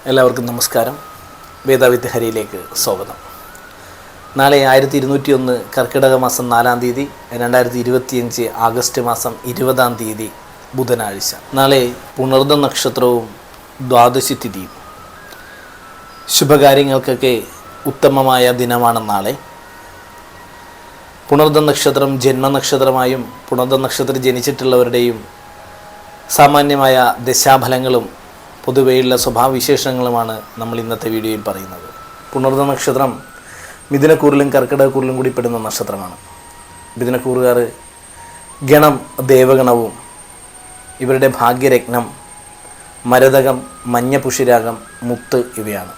എല്ലാവർക്കും നമസ്കാരം. വേദവിദ്യഹരിയിലേക്ക് സ്വാഗതം. നാളെ 1201 കർക്കിടക മാസം 4-ാം തീയതി, 2025 ആഗസ്റ്റ് മാസം 20-ാം തീയതി ബുധനാഴ്ച. നാളെ പുണർദ നക്ഷത്രവും ദ്വാദശി തിഥിയും. ശുഭകാര്യങ്ങൾക്കൊക്കെ ഉത്തമമായ ദിനമാണ് നാളെ. പുണർദ നക്ഷത്രം ജന്മനക്ഷത്രമായും പുണർദ നക്ഷത്രം ജനിച്ചിട്ടുള്ളവരുടെയും സാമാന്യമായ ദശാഫലങ്ങളും പൊതുവെയുള്ള സ്വഭാവവിശേഷങ്ങളുമാണ് നമ്മൾ ഇന്നത്തെ വീഡിയോയിൽ പറയുന്നത്. പുണർദ നക്ഷത്രം മിഥുനക്കൂറിലും കർക്കിടകക്കൂറിലും കൂടി പെടുന്ന നക്ഷത്രമാണ്. മിഥുനക്കൂറുകാർ ഗണം ദേവഗണവും ഇവരുടെ ഭാഗ്യരത്നം മരതകം, മഞ്ഞപുഷിരാഗം, മുത്ത് ഇവയാണ്.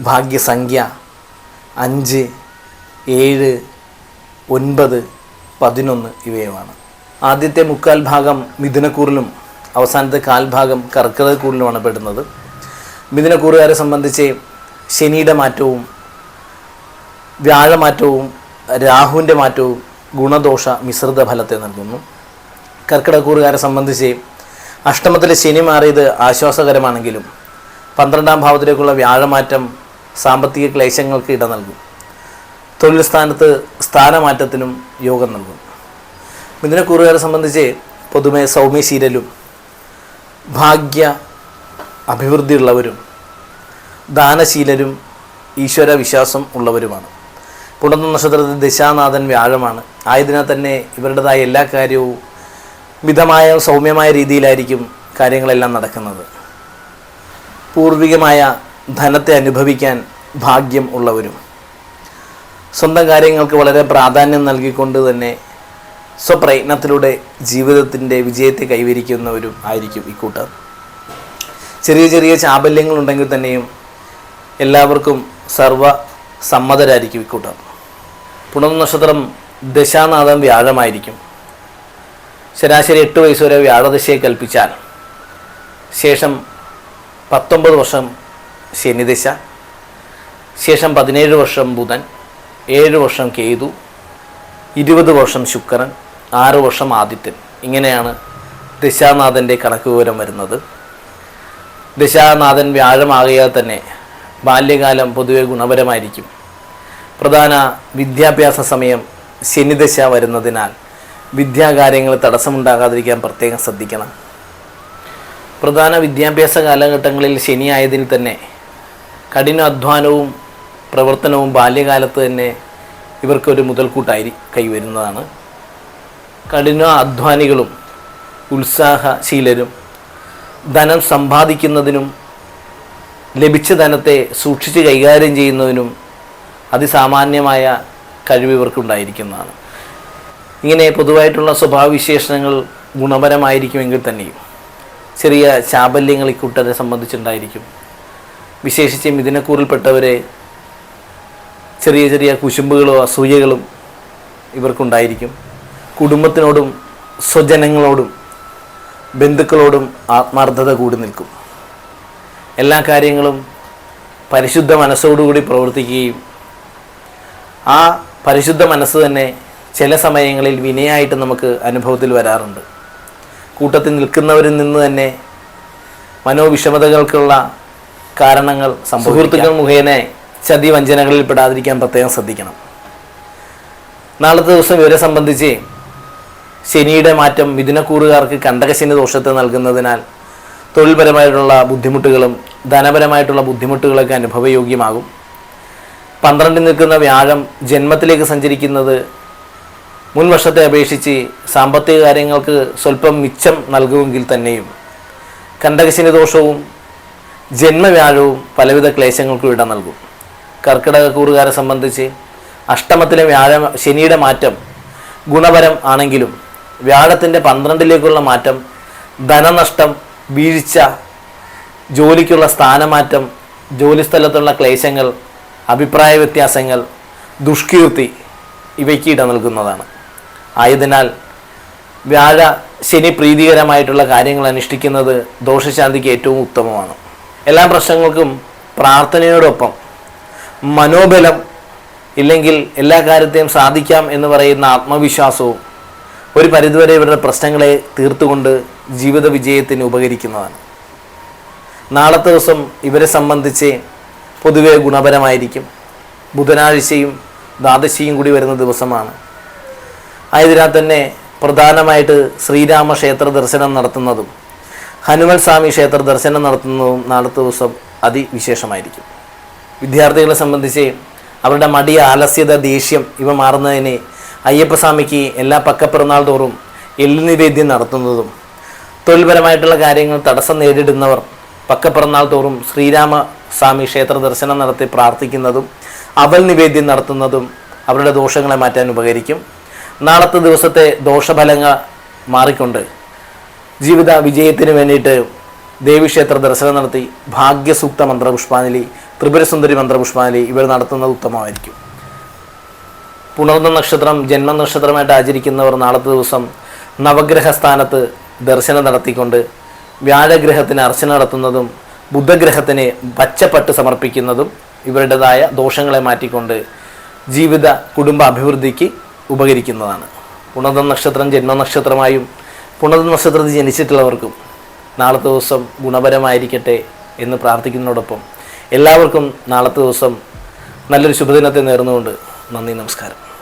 ഭാഗ്യസംഖ്യ 5, 7, 9, 11 ഇവയുമാണ്. ആദ്യത്തെ മുക്കാൽ ഭാഗം മിഥുനക്കൂറിലും അവസാനത്തെ കാൽഭാഗം കർക്കിടകക്കൂറിലുമാണ് പെടുന്നത്. മിഥുനക്കൂറുകാരെ സംബന്ധിച്ച് ശനിയുടെ മാറ്റവും വ്യാഴമാറ്റവും രാഹുവിൻ്റെ മാറ്റവും ഗുണദോഷ മിശ്രിത ഫലത്തെ നൽകുന്നു. കർക്കിടകക്കൂറുകാരെ സംബന്ധിച്ച് അഷ്ടമത്തിലെ ശനി മാറിയത് ആശ്വാസകരമാണെങ്കിലും 12-ാം ഭാവത്തിലേക്കുള്ള വ്യാഴമാറ്റം സാമ്പത്തിക ക്ലേശങ്ങൾക്ക് ഇട നൽകും. തൊഴിൽ സ്ഥാനത്ത് സ്ഥാനമാറ്റത്തിനും യോഗം നൽകും. മിഥുനക്കൂറുകാരെ സംബന്ധിച്ച് പൊതുവെ സൗമ്യശീലരും ഭാഗ്യ അഭിവൃദ്ധിയുള്ളവരും ദാനശീലരും ഈശ്വര വിശ്വാസം ഉള്ളവരുമാണ്. പുണർദ നക്ഷത്രത്തിൽ ദശാനാഥൻ വ്യാഴമാണ്. ആയതിനാൽ തന്നെ ഇവരുടേതായ എല്ലാ കാര്യവും മിതമായ സൗമ്യമായ രീതിയിലായിരിക്കും കാര്യങ്ങളെല്ലാം നടക്കുന്നത്. പൂർവികമായ ധനത്തെ അനുഭവിക്കാൻ ഭാഗ്യം ഉള്ളവരും സ്വന്തം കാര്യങ്ങൾക്ക് വളരെ പ്രാധാന്യം നൽകിക്കൊണ്ട് തന്നെ സ്വപ്രയത്നത്തിലൂടെ ജീവിതത്തിൻ്റെ വിജയത്തെ കൈവരിക്കുന്നവരും ആയിരിക്കും ഇക്കൂട്ടർ. ചെറിയ ചെറിയ ചാബല്യങ്ങളുണ്ടെങ്കിൽ തന്നെയും എല്ലാവർക്കും സർവസമ്മതരായിരിക്കും ഇക്കൂട്ടർ. പുണർദ നക്ഷത്രം ദശാനാഥം വ്യാഴമായിരിക്കും. ശരാശരി 8 വയസ്സ് വരെ വ്യാഴദശയെ കൽപ്പിച്ചാൽ ശേഷം 19 വർഷം ശനിദശ, ശേഷം 17 വർഷം ബുധൻ, 7 വർഷം കേതു, 20 വർഷം ശുക്രൻ, 6 വർഷം ആദിത്യൻ. ഇങ്ങനെയാണ് ദശാനാഥൻ്റെ കണക്ക് വിവരം വരുന്നത്. ദശാനാഥൻ വ്യാഴമാകിയാൽ തന്നെ ബാല്യകാലം പൊതുവെ ഗുണപരമായിരിക്കും. പ്രധാന വിദ്യാഭ്യാസ സമയം ശനിദശ വരുന്നതിനാൽ വിദ്യാകാര്യങ്ങൾ തടസ്സമുണ്ടാകാതിരിക്കാൻ പ്രത്യേകം ശ്രദ്ധിക്കണം. പ്രധാന വിദ്യാഭ്യാസ കാലഘട്ടങ്ങളിൽ ശനിയായതിൽ തന്നെ കഠിന അധ്വാനവും പ്രവർത്തനവും ബാല്യകാലത്ത് തന്നെ ഇവർക്കൊരു മുതൽക്കൂട്ടായി കൈവരുന്നതാണ്. കഠിന അധ്വാനികളും ഉത്സാഹശീലരും ധനം സമ്പാദിക്കുന്നതിനും ലഭിച്ച ധനത്തെ സൂക്ഷിച്ച് കൈകാര്യം ചെയ്യുന്നതിനും അതിസാമാന്യമായ കഴിവ് ഇവർക്കുണ്ടായിരിക്കുന്നതാണ്. ഇങ്ങനെ പൊതുവായിട്ടുള്ള സ്വഭാവവിശേഷണങ്ങൾ ഗുണപരമായിരിക്കുമെങ്കിൽ തന്നെയും ചെറിയ ചാബല്യങ്ങൾ ഇക്കൂട്ടരെ സംബന്ധിച്ചുണ്ടായിരിക്കും. വിശേഷിച്ച് മിഥുനക്കൂറിൽപ്പെട്ടവരെ ചെറിയ ചെറിയ കുശുമ്പുകളോ അസൂയകളും ഇവർക്കുണ്ടായിരിക്കും. കുടുംബത്തിനോടും സ്വജനങ്ങളോടും ബന്ധുക്കളോടും ആത്മാർത്ഥത കൂടി നിൽക്കും. എല്ലാ കാര്യങ്ങളും പരിശുദ്ധ മനസ്സോടുകൂടി പ്രവർത്തിക്കുകയും ആ പരിശുദ്ധ മനസ്സ് തന്നെ ചില സമയങ്ങളിൽ വിനയായിട്ട് നമുക്ക് അനുഭവത്തിൽ വരാറുണ്ട്. കൂട്ടത്തിൽ നിൽക്കുന്നവരിൽ നിന്ന് തന്നെ മനോവിഷമതകൾക്കുള്ള കാരണങ്ങൾ സുഹൃത്തുക്കൾ മുഖേന ചതി വഞ്ചനകളിൽ പെടാതിരിക്കാൻ പ്രത്യേകം ശ്രദ്ധിക്കണം. നാളത്തെ ദിവസം ഇവരെ സംബന്ധിച്ച് ശനിയുടെ മാറ്റം മിഥുനക്കൂറുകാർക്ക് കണ്ടകശനി ദോഷത്തെ നൽകുന്നതിനാൽ തൊഴിൽപരമായിട്ടുള്ള ബുദ്ധിമുട്ടുകളും ധനപരമായിട്ടുള്ള ബുദ്ധിമുട്ടുകളൊക്കെ അനുഭവയോഗ്യമാകും. 12 നിൽക്കുന്ന വ്യാഴം ജന്മത്തിലേക്ക് സഞ്ചരിക്കുന്നത് മുൻ വർഷത്തെ അപേക്ഷിച്ച് സാമ്പത്തിക കാര്യങ്ങൾക്ക് സ്വല്പം മിച്ചം നൽകുമെങ്കിൽ തന്നെയും കണ്ടകശനി ദോഷവും ജന്മവ്യാഴവും പലവിധ ക്ലേശങ്ങൾക്കും ഇട നൽകും. കർക്കിടകക്കൂറുകാരെ സംബന്ധിച്ച് അഷ്ടമത്തിലെ ശനിയുടെ മാറ്റം ഗുണപരം ആണെങ്കിലും വ്യാഴത്തിൻ്റെ 12ലേക്കുള്ള മാറ്റം ധനനഷ്ടം, വീഴ്ച, ജോലിക്കുള്ള സ്ഥാനമാറ്റം, ജോലിസ്ഥലത്തുള്ള ക്ലേശങ്ങൾ, അഭിപ്രായ വ്യത്യാസങ്ങൾ, ദുഷ്കീർത്തി ഇവയ്ക്ക് ഇട നൽകുന്നതാണ്. ആയതിനാൽ വ്യാഴ ശനി പ്രീതികരമായിട്ടുള്ള കാര്യങ്ങൾ അനുഷ്ഠിക്കുന്നത് ദോഷശാന്തിക്ക് ഏറ്റവും ഉത്തമമാണ്. എല്ലാ പ്രശ്നങ്ങൾക്കും പ്രാർത്ഥനയോടൊപ്പം മനോബലം ഇല്ലെങ്കിൽ എല്ലാ കാര്യത്തെയും സാധിക്കാം എന്ന് പറയുന്ന ആത്മവിശ്വാസവും ഒരു പരിധിവരെ ഇവരുടെ പ്രശ്നങ്ങളെ തീർത്തുകൊണ്ട് ജീവിത വിജയത്തിന് ഉപകരിക്കുന്നതാണ്. നാളത്തെ ദിവസം ഇവരെ സംബന്ധിച്ച് പൊതുവെ ഗുണപരമായിരിക്കും. ബുധനാഴ്ചയും ദ്വാദശിയും കൂടി വരുന്ന ദിവസമാണ്. ആയതിനാൽ തന്നെ പ്രധാനമായിട്ട് ശ്രീരാമക്ഷേത്ര ദർശനം നടത്തുന്നതും ഹനുമൽ സ്വാമി ക്ഷേത്ര ദർശനം നടത്തുന്നതും നാളത്തെ ദിവസം അതിവിശേഷമായിരിക്കും. വിദ്യാർത്ഥികളെ സംബന്ധിച്ച് അവരുടെ മടി, ആലസ്യത, ദേഷ്യം ഇവ മാറുന്നതിന് അയ്യപ്പസ്വാമിക്ക് എല്ലാ പക്കപ്പിറന്നാൾ തോറും എള്ളു നിവേദ്യം നടത്തുന്നതും, തൊഴിൽപരമായിട്ടുള്ള കാര്യങ്ങൾ തടസ്സം നേരിടുന്നവർ പക്കപ്പിറന്നാൾ തോറും ശ്രീരാമസ്വാമി ക്ഷേത്ര ദർശനം നടത്തി പ്രാർത്ഥിക്കുന്നതും അവൽ നിവേദ്യം നടത്തുന്നതും അവരുടെ ദോഷങ്ങളെ മാറ്റാൻ ഉപകരിക്കും. നാളത്തെ ദിവസത്തെ ദോഷഫലങ്ങൾ മാറിക്കൊണ്ട് ജീവിത വിജയത്തിന് വേണ്ടിയിട്ട് ദേവീക്ഷേത്ര ദർശനം നടത്തി ഭാഗ്യസൂക്ത മന്ത്രപുഷ്പാഞ്ജലി, ത്രിപുരസുന്ദരി മന്ത്രപുഷ്പാഞ്ജലി ഇവർ നടത്തുന്നത് ഉത്തമമായിരിക്കും. പുണർന്ന നക്ഷത്രം ജന്മനക്ഷത്രമായിട്ട് ആചരിക്കുന്നവർ നാളത്തെ ദിവസം നവഗ്രഹ സ്ഥാനത്ത് ദർശനം നടത്തിക്കൊണ്ട് വ്യാഴഗ്രഹത്തിന് അർച്ചന നടത്തുന്നതും ബുധഗ്രഹത്തിന് പച്ചപ്പട്ട് സമർപ്പിക്കുന്നതും ഇവരുടേതായ ദോഷങ്ങളെ മാറ്റിക്കൊണ്ട് ജീവിത കുടുംബ അഭിവൃദ്ധിക്ക് ഉപകരിക്കുന്നതാണ്. പുണർന്ന നക്ഷത്രം ജന്മനക്ഷത്രമായും പുണർന്ന നക്ഷത്രത്തിൽ ജനിച്ചിട്ടുള്ളവർക്കും നാളത്തെ ദിവസം ഗുണപരമായിരിക്കട്ടെ എന്ന് പ്രാർത്ഥിക്കുന്നതോടൊപ്പം എല്ലാവർക്കും നാളത്തെ ദിവസം നല്ലൊരു ശുഭദിനത്തെ നേർന്നുകൊണ്ട് നന്ദി, നമസ്കാരം.